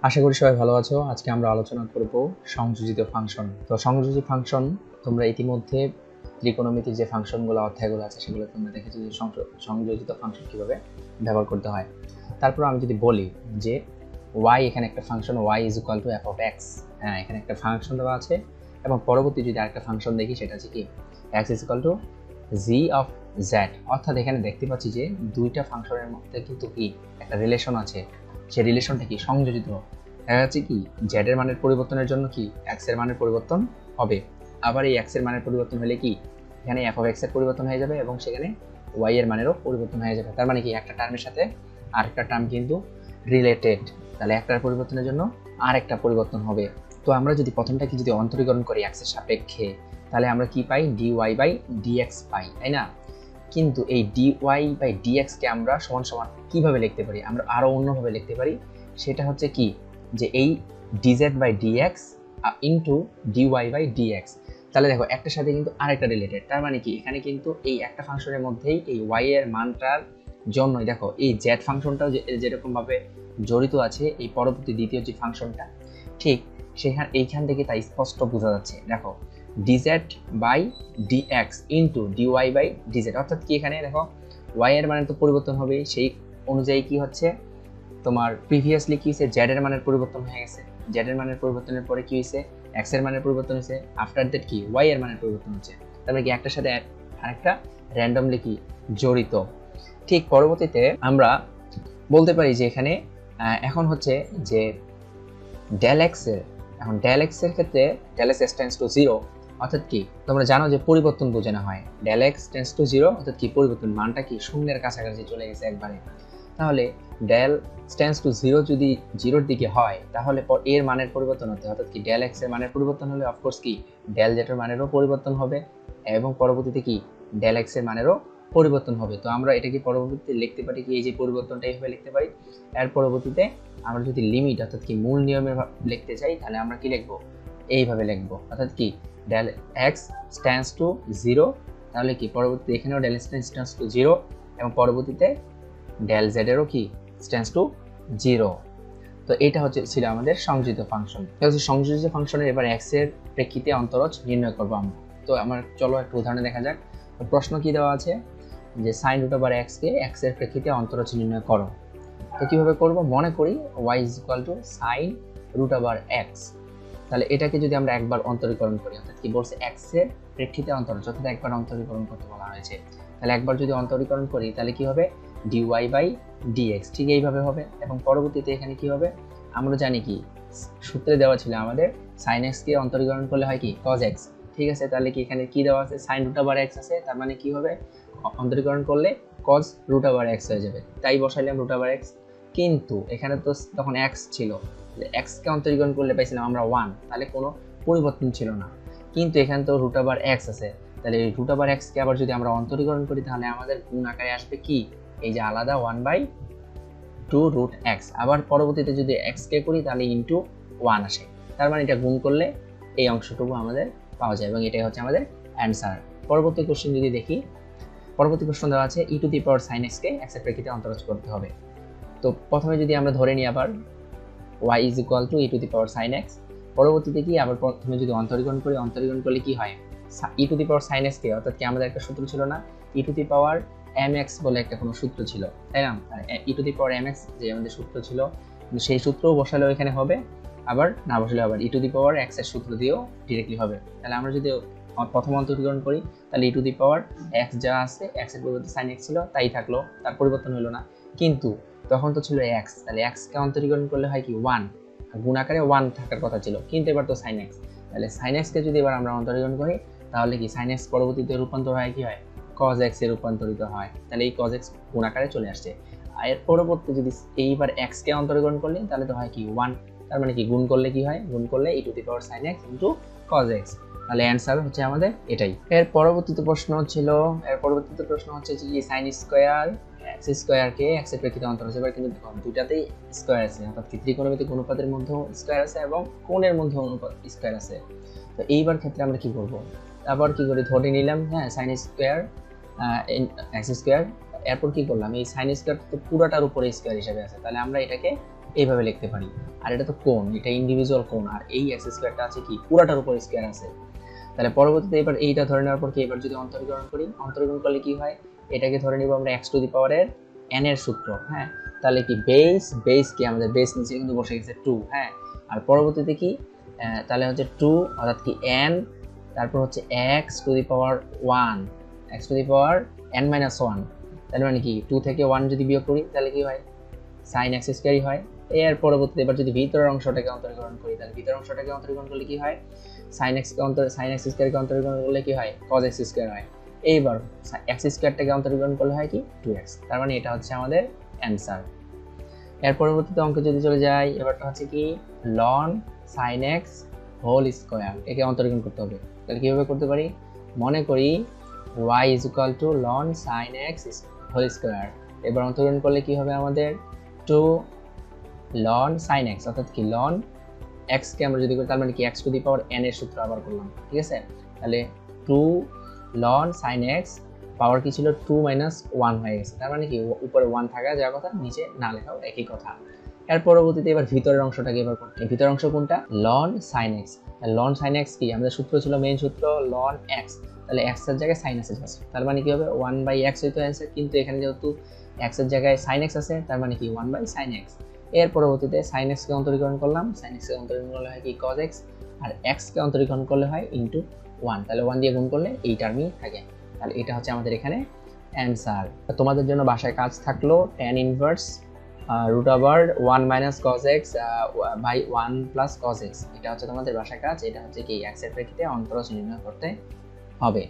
আশা করি সবাই ভালো আছো। আজকে আমরা আলোচনা করব সংযোজিত ফাংশন। তো সংযোজিত ফাংশন তোমরা ইতিমধ্যে ত্রিকোণমিতির যে ফাংশনগুলো অধ্যায়গুলো আছে সেগুলো তোমরা দেখেছো যে সংযোজিত ফাংশন কিভাবে ব্যবহার করতে হয়। তারপর আমি যদি বলি যে y এখানে একটা function y is equal two f of x, হ্যাঁ এখানে একটা ফাংশন দেওয়া আছে এবং পরবর্তী যদি আরেকটা ফাংশন দেখি সেটা হচ্ছে কি x is equal two g of z, অর্থাৎ এখানে দেখতে পাচ্ছি যে দুইটা ফাংশনের মধ্যে কিন্তু কি একটা রিলেশন আছে, সেই রিলেশনটা কি সংযোজিত। দেখা যাচ্ছে কি z এর মানের পরিবর্তনের জন্য কি x এর মানের পরিবর্তন হবে, আবার এই x এর মানের পরিবর্তন হলে কি এখানে f অফ x এর পরিবর্তন হয়ে যাবে এবং সেখানে y এর মানেরও পরিবর্তন হয়ে যাবে। তার মানে কি একটা টার্মের সাথে আরেকটা টার্ম কিন্তু রিলেটেড, তাহলে একটার পরিবর্তনের জন্য আরেকটা পরিবর্তন হবে। তো আমরা যদি প্রথমটাকে যদি অন্তরীকরণ করি x এর সাপেক্ষে তাহলে আমরা কি পাই dy বাই dx পাই, তাই না? কিন্তু এই dy বাই dx কে আমরা সমান সমান কিভাবে লিখতে পারি, আমরা আরো অন্যভাবে লিখতে পারি। সেটা হচ্ছে কি যে এই dz by dx into dy by dx। তাহলে দেখো একটার সাথে কিন্তু আরেকটা রিলেটেড, তার মানে কি এখানে কিন্তু এই একটা ফাংশনের মধ্যেই এই y এর মানটার জন্যই দেখো এই z ফাংশনটাও যেরকম ভাবে জড়িত আছে এই পরবর্তী দ্বিতীয় যে ফাংশনটা, ঠিক এইখান থেকে তাই স্পষ্ট বোঝা যাচ্ছে। দেখো dz by dx into dy by dz, অর্থাৎ কি এখানে দেখো y এর মানের তো পরিবর্তন হবে, সেই অনুযায়ী কি হচ্ছে তোমার প্রিভিয়াসলি কি হয়েছে z এর মানের পরিবর্তন হয়ে গেছে, z এর মানের পরিবর্তনের পরে কি হয়েছে x এর মানের পরিবর্তন হয়েছে, আফটার দ্যাট কি y এর মানের পরিবর্তন হচ্ছে। তারপরে কি একটার সাথে আরেকটা র্যান্ডমলি কি জড়িত। ঠিক পরবর্তীতে আমরা বলতে পারি যে এখানে এখন হচ্ছে যে ডেল এক্স এর ক্ষেত্রে ডেল এক্স টেন্ডস টু 0, অর্থাৎ কি তোমরা জানো যে পরিবর্তন বোঝানো হয় ডেল এক্স টেন্ডস টু 0, অর্থাৎ কি পরিবর্তন মানটা কি শূন্যের কাছাকাছি চলে গেছে একবারে। তাহলে ডেল টেন্ডস টু 0 যদি 0-এর দিকে হয় তাহলে এর মানের পরিবর্তন হতে, অর্থাৎ কি ডেল এক্স এর মানের পরিবর্তন হলে অফকোর্স কি ডেল জেড এর মানেরও পরিবর্তন হবে এবং পরবর্তীতে কি ডেল এক্স এর মানেরও পরিবর্তন হবে। তো আমরা এটাকে পরবর্তীতে লিখতে পারি কি এই যে পরিবর্তনটা এইভাবে লিখতে পারি। এর পরবর্তীতে আমরা যদি লিমিট অর্থাৎ কি মূল নিয়মে লিখতে চাই তাহলে আমরা কি লিখবো এইভাবে লিখবো, অর্থাৎ কি ডেল এক্স স্ট্যান্ডস টু 0, তাহলে কি পরবর্তীতে এখানেও ডেল স্ট্যান্ডস টু 0 এবং পরবর্তীতে ডেল জেড এরও কি স্ট্যান্ডস টু 0। তো এটা ছিল আমাদের সংযোজিত ফাংশন। সংযোজিত ফাংশনের এবার এক্স এর প্রেক্ষিতে অন্তরজ নির্ণয় করবো আমরা। তো আমার চলো একটা উদাহরণে দেখা যাক। প্রশ্ন কি দেওয়া আছে যে সাইন রুট ওভার এক্স কে এক্স এর প্রেক্ষিতে অন্তরজ নির্ণয় করো। তো কিভাবে করব, মনে করি y is equal to sine root over x. তাহলে এটাকে যদি আমরা একবার অন্তরীকরণ করি, অর্থাৎ কি বলছে এক্স এর প্রেক্ষিতে অন্তরজ, অর্থাৎ একবার অন্তরীকরণ করতে বলা হয়েছে। তাহলে একবার যদি অন্তরীকরণ করি তাহলে কি হবে dy বাই dx, ঠিক এইভাবে হবে। এবং পরবর্তীতে এখানে কি হবে আমরা জানি কি সূত্রে দেওয়া ছিল আমাদের sin x কে অন্তরীকরণ করলে হয় কি cos x, ঠিক আছে। তাহলে কি এখানে কি দেওয়া আছে sin রুট ওভার x আছে, তার মানে কি হবে অন্তরীকরণ করলে cos রুট ওভার x হয়ে যাবে, তাই বসাইলাম রুট ওভার x। কিন্তু এখানে তো তখন x ছিল, x কে অন্তরীকরণ করলে পাইছিলাম আমরা 1, তাহলে কোনো পরিবর্তন ছিল না। কিন্তু এখানে তো রুট ওভার x আছে, তাহলে এই রুট ওভার x কে আবার যদি আমরা অন্তরীকরণ করি তাহলে আমাদের গুণ আকারে আসবে কি এই যে আলাদা 1/2 রুট x, আবার পরবর্তীতে যদি x কে করি তাহলে ইনটু 1 আসে, তার মানে এটা গুণ করলে এই অংশটুকু আমাদের পাওয়া যায় এবং এটাই হচ্ছে আমাদের অ্যান্সার। পরবর্তী কোশ্চেন যদি দেখি, পরবর্তী প্রশ্ন দেওয়া আছে e to the power sin x K x এর প্রেক্ষিতে অন্তরজ করতে হবে। তো প্রথমে যদি আমরা ধরে নিই আবার y is equal two e to the power sin x, পরবর্তীতে কি আবার প্রথমে যদি অন্তরীকরণ করি, অন্তরীকরণ করলে কি হয় e to the power sin x কে, অর্থাৎ কি আমাদের একটা সূত্র ছিল না e to the power mx বলে একটা কোনো সূত্র ছিল, তাই না? e to the power mx যে আমাদের সূত্র ছিল, কিন্তু সেই সূত্রও বসালেও এখানে হবে, আবার না বসালে আবার e to the power x এর সূত্র দিয়েও ডিরেক্টলি হবে। তাহলে আমরা যদি প্রথম অন্তরীকরণ করি তাহলে e to the power x যা আছে x এর পরিবর্তে sin x ছিল তাই থাকলো, তার পরিবর্তন হলো না। কিন্তু তখন তো ছিল x, তাহলে x কে অন্তরীকরণ করলে হয় কি 1, গুণ আকারে 1 থাকার কথা ছিল, কিন্তু এবার তো sin x, তাহলে sin x কে যদি এবার আমরা অন্তরীকরণ করি তাহলে কি sin x পরবর্তীতে রূপান্তর হয় কি হয় cos x এ রূপান্তরিত হয়, তাহলে এই cos x গুণ আকারে চলে আসছে। আর এর পরবর্তী যদি এইবার x কে অন্তরীকরণ করলে তাহলে তো হয় কি 1, তার মানে কি গুণ করলে কি হয়, গুণ করলে e to the power sin x into cos x, তাহলে অ্যানসার হচ্ছে আমাদের এটাই। এর পরবর্তীতে প্রশ্ন হচ্ছে যে sin স্কয়ার x স্কয়ার কে x এর প্রেক্ষিতে অন্তরজ, এবার কিন্তু দুটাতেই স্কয়ার আছে, অর্থাৎ ত্রিকোণমিতিক অনুপাতের মধ্যেও স্কয়ার আছে এবং কোণের মধ্যেও অনুপাত স্কয়ার আছে। তো এইবার ক্ষেত্রে আমরা কি করব, আবার কি করে ধরে নিলাম হ্যাঁ sin স্কয়ার x স্কয়ার, এরপর কি করলাম এই sin স্কয়ার তো পুরোটার উপরে স্কয়ার হিসেবে আছে, তাহলে আমরা এটাকে এইভাবে লিখতে পারি। আর এটা তো কোণ, এটা ইন্ডিভিজুয়াল কোণ, আর এই এক্স স্কোয়ারটা আছে কি পুরাটার উপর স্কোয়ার আছে। তাহলে পরবর্তীতে এবার এইটা ধরে নেওয়ার পর কি এবার যদি অন্তরীকরণ করি, অন্তরীকরণ করলে কি হয়, এটাকে ধরে নিব আমরা x টু দি পাওয়ারের n এর সূত্র। হ্যাঁ, তাহলে কি বেস কি আমাদের বেস নিচে কিন্তু বসে গেছে 2। হ্যাঁ, আর পরবর্তীতে কি তাহলে হচ্ছে 2 অর্থাৎ কি n, তারপর হচ্ছে x to the power 1, x to the power n minus 1। তার মানে কি 2 থেকে 1 যদি বিয়োগ করি তাহলে কি হয়, sin x স্কয়ারই হয়। এর পরবর্তীতে এবার যদি ভিতরের অংশটাকে অন্তরীকরণ করি, তাহলে ভিতরের অংশটাকে অন্তরীকরণ করলে কি হয়, sin x স্কয়ারকে অন্তরীকরণ করলে কি হয়, cos x স্কয়ার হয়। এইবার x স্কয়ারটাকে অন্তরীকরণ করলে হয় কি 2x। তার মানে এটা হচ্ছে আমাদের অ্যানসার। এর পরবর্তীতে অঙ্কে যদি চলে যাই, এবারটা হচ্ছে কি ln sin x whole square, একে অন্তরীকরণ করতে হবে। তাহলে কিভাবে করতে পারি, মনে করি y is equal to ln sin x whole square. এবার অন্তরীকরণ করলে কি হবে আমাদের 2 ln sin x, অর্থাৎ কি ln x কে আমরা যদি করি তার মানে কি x to the power n এর সূত্র আবার করলাম। ঠিক আছে, তাহলে 2 ln sin x পাওয়ার কি ছিল 2 মাইনাস 1 হয়ে গেছে। তার মানে কি উপরে 1 থাকা যাওয়ার কথা, নিচে না লেখাও একই কথা। এর পরবর্তীতে এবার ভিতরের অংশটাকে এবার করতে, ভিতরের অংশ কোনটা, ln sin x। ln sin x কি আমাদের সূত্র ছিল, মেইন সূত্র ln x, তাহলে x এর জায়গায় sin x আছে, তার মানে কি হবে 1/x হইতো অ্যানসার। কিন্তু এখানে যেহেতু x এর জায়গায় sin x আছে, তার মানে কি 1/sin x। এর পরবর্তীতে sin x কে অন্তরীকরণ করলাম, sin x কে অন্তরীকরণ করলে হয় কি cos x, আর x কে অন্তরীকরণ করলে হয় ইনটু 1, তাহলে 1 দিয়ে গুণ করলে এই টার্মই থাকে। তাহলে এটা হচ্ছে আমাদের এখানে অ্যানসার। তোমাদের জন্য বাসায় কাজ থাকলো tan inverse √1 minus cos x by 1 plus cos x, এটা হচ্ছে তোমাদের বাসায় কাজ। এটা হচ্ছে কি x এর প্রেক্ষিতে অন্তরজ নির্ণয় করতে হবে।